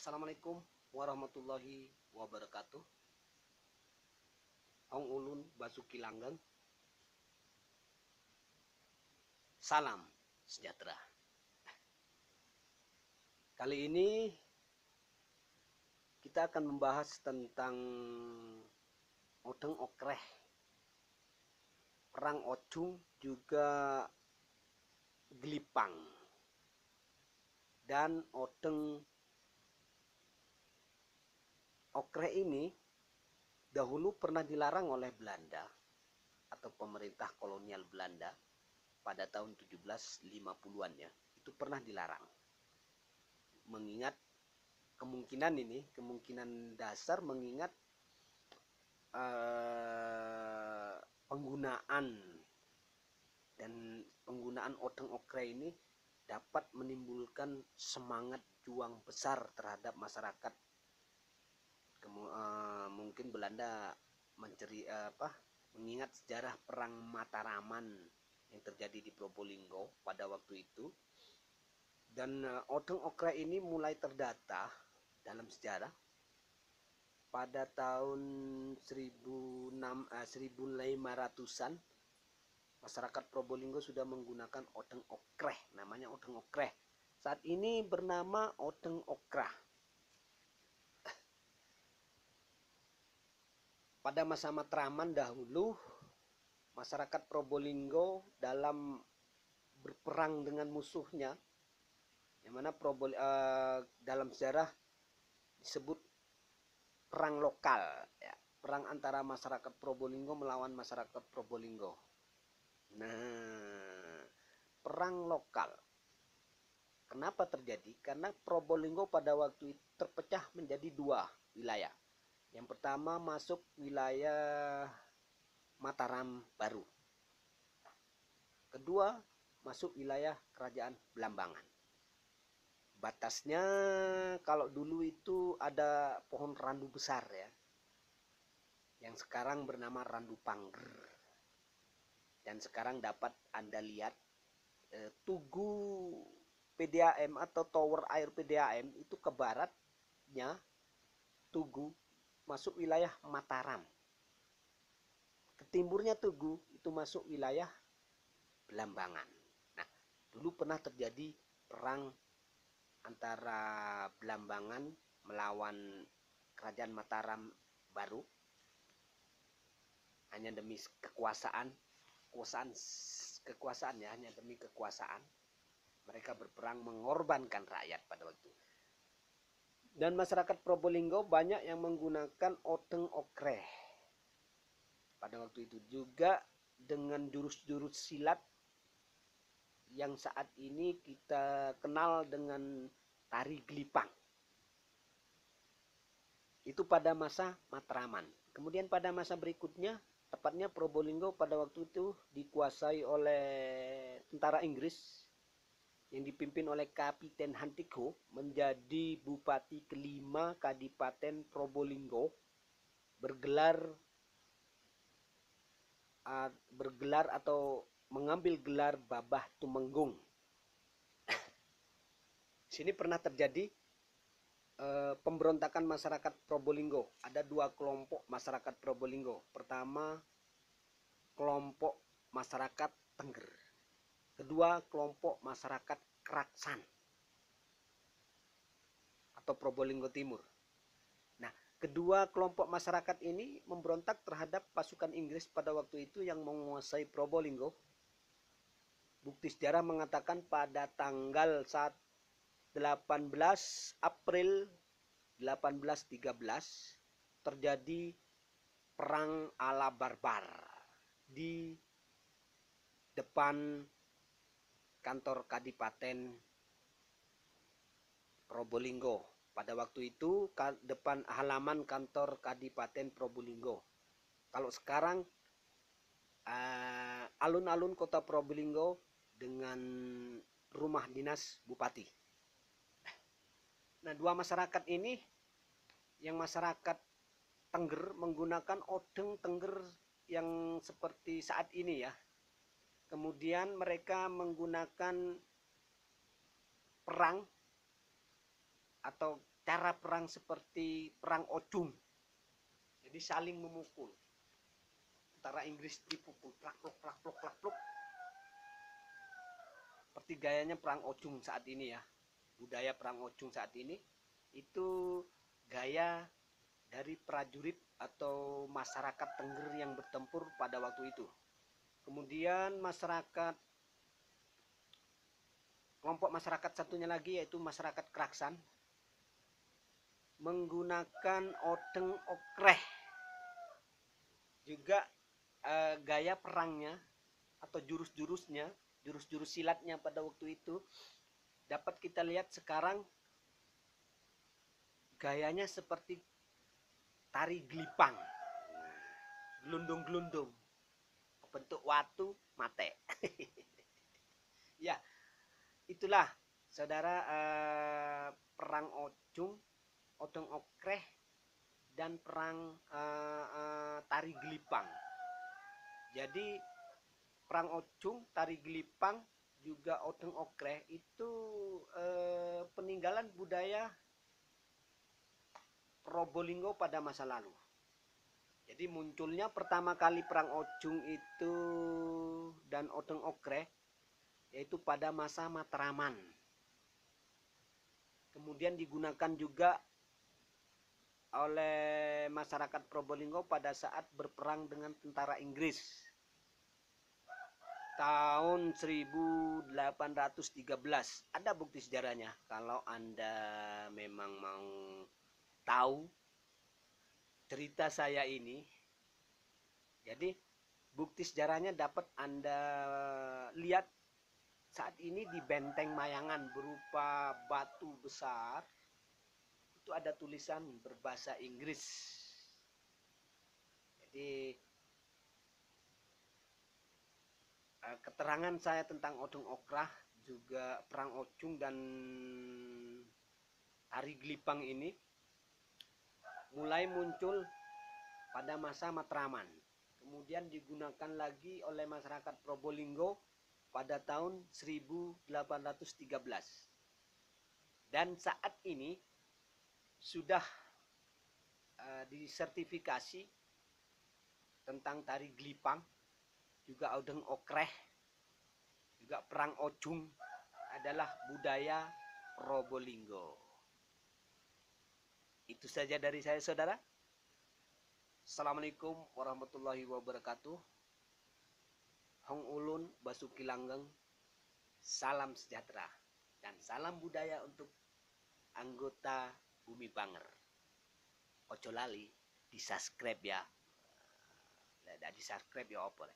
Assalamualaikum warahmatullahi wabarakatuh. Ong Ulun Basuki Langgeng. Salam sejahtera. Kali ini kita akan membahas tentang Odeng Okreh, Perang Ocung, juga Gelipang, dan Odeng Okreh ini dahulu pernah dilarang oleh Belanda atau pemerintah kolonial Belanda pada tahun 1750-an ya. Itu pernah dilarang. Mengingat kemungkinan dasar mengingat penggunaan Odeng Okreh ini dapat menimbulkan semangat juang besar terhadap masyarakat. Mungkin Belanda mengingat sejarah perang Mataraman yang terjadi di Probolinggo pada waktu itu, dan Odeng Okreh ini mulai terdata dalam sejarah pada tahun 1500-an. Masyarakat Probolinggo sudah menggunakan Odeng Okreh, namanya Odeng Okreh. Saat ini bernama Odeng Okrah. Pada masa Matraman dahulu, masyarakat Probolinggo dalam berperang dengan musuhnya, yang mana dalam sejarah disebut perang lokal, ya, perang antara masyarakat Probolinggo melawan masyarakat Probolinggo. Nah, perang lokal kenapa terjadi? Karena Probolinggo pada waktu itu terpecah menjadi dua wilayah. Yang pertama masuk wilayah Mataram Baru. Kedua masuk wilayah Kerajaan Blambangan. Batasnya kalau dulu itu ada pohon randu besar ya, yang sekarang bernama Randu Pangger. Dan sekarang dapat Anda lihat tugu PDAM atau tower air PDAM itu ke baratnya tugu masuk wilayah Mataram. Ke timurnya tugu itu masuk wilayah Blambangan. Nah, dulu pernah terjadi perang antara Blambangan melawan Kerajaan Mataram Baru hanya demi kekuasaan ya, hanya demi kekuasaan. Mereka berperang mengorbankan rakyat pada waktu itu. Dan masyarakat Probolinggo banyak yang menggunakan Odeng Okreh pada waktu itu, juga dengan jurus-jurus silat yang saat ini kita kenal dengan tari gelipang. Itu pada masa Matraman. Kemudian pada masa berikutnya, tepatnya Probolinggo pada waktu itu dikuasai oleh tentara Inggris yang dipimpin oleh Kapiten Hantiko, menjadi bupati kelima Kadipaten Probolinggo, bergelar atau mengambil gelar Babah Tumenggung. Sini pernah terjadi pemberontakan masyarakat Probolinggo. Ada dua kelompok masyarakat Probolinggo. Pertama, kelompok masyarakat Tengger. Kedua, kelompok masyarakat Keraksan atau Probolinggo Timur. Nah, kedua kelompok masyarakat ini memberontak terhadap pasukan Inggris pada waktu itu yang menguasai Probolinggo. Bukti sejarah mengatakan pada tanggal 18 April 1813 terjadi perang ala barbar di depan kantor Kadipaten Probolinggo. Pada waktu itu depan halaman kantor Kadipaten Probolinggo. Kalau sekarang alun-alun kota Probolinggo dengan rumah dinas bupati. Nah, dua masyarakat ini, yang masyarakat Tengger menggunakan Odeng Tengger yang seperti saat ini ya. Kemudian mereka menggunakan perang atau cara perang seperti perang Ocung. Jadi saling memukul. Tentara Inggris dipukul, plak plok plak plok plak plok. Seperti gayanya perang Ocung saat ini ya. Budaya perang Ocung saat ini itu gaya dari prajurit atau masyarakat Tengger yang bertempur pada waktu itu. Kemudian kelompok masyarakat satunya lagi yaitu masyarakat Kraksan menggunakan odeng okreh. Juga gaya perangnya atau jurus-jurusnya, jurus-jurus silatnya pada waktu itu dapat kita lihat sekarang gayanya seperti tari gelipang, gelundung-gelundung, bentuk watu mate. Ya, itulah saudara perang Ocung, odeng okreh, dan perang tari gelipang. Jadi perang Ocung, tari gelipang, juga odeng okreh itu peninggalan budaya Probolinggo pada masa lalu. Jadi munculnya pertama kali perang Ocung itu dan odeng okreh yaitu pada masa Matraman. Kemudian digunakan juga oleh masyarakat Probolinggo pada saat berperang dengan tentara Inggris tahun 1813. Ada bukti sejarahnya kalau Anda memang mau tahu cerita saya ini. Jadi bukti sejarahnya dapat Anda lihat saat ini di Benteng Mayangan berupa batu besar. Itu ada tulisan berbahasa Inggris. Jadi keterangan saya tentang odeng okrah, juga perang Ocung dan tari gelipang ini mulai muncul pada masa Matraman. Kemudian digunakan lagi oleh masyarakat Probolinggo pada tahun 1813. Dan saat ini sudah disertifikasi tentang tari gelipang, juga odeng okreh, juga perang Ocung adalah budaya Probolinggo. Itu saja dari saya, saudara. Assalamualaikum warahmatullahi wabarakatuh. Hong Ulun Basuki Langgeng. Salam sejahtera dan salam budaya untuk anggota Bumi Banger. Ojo lali di subscribe ya. Di subscribe ya opo.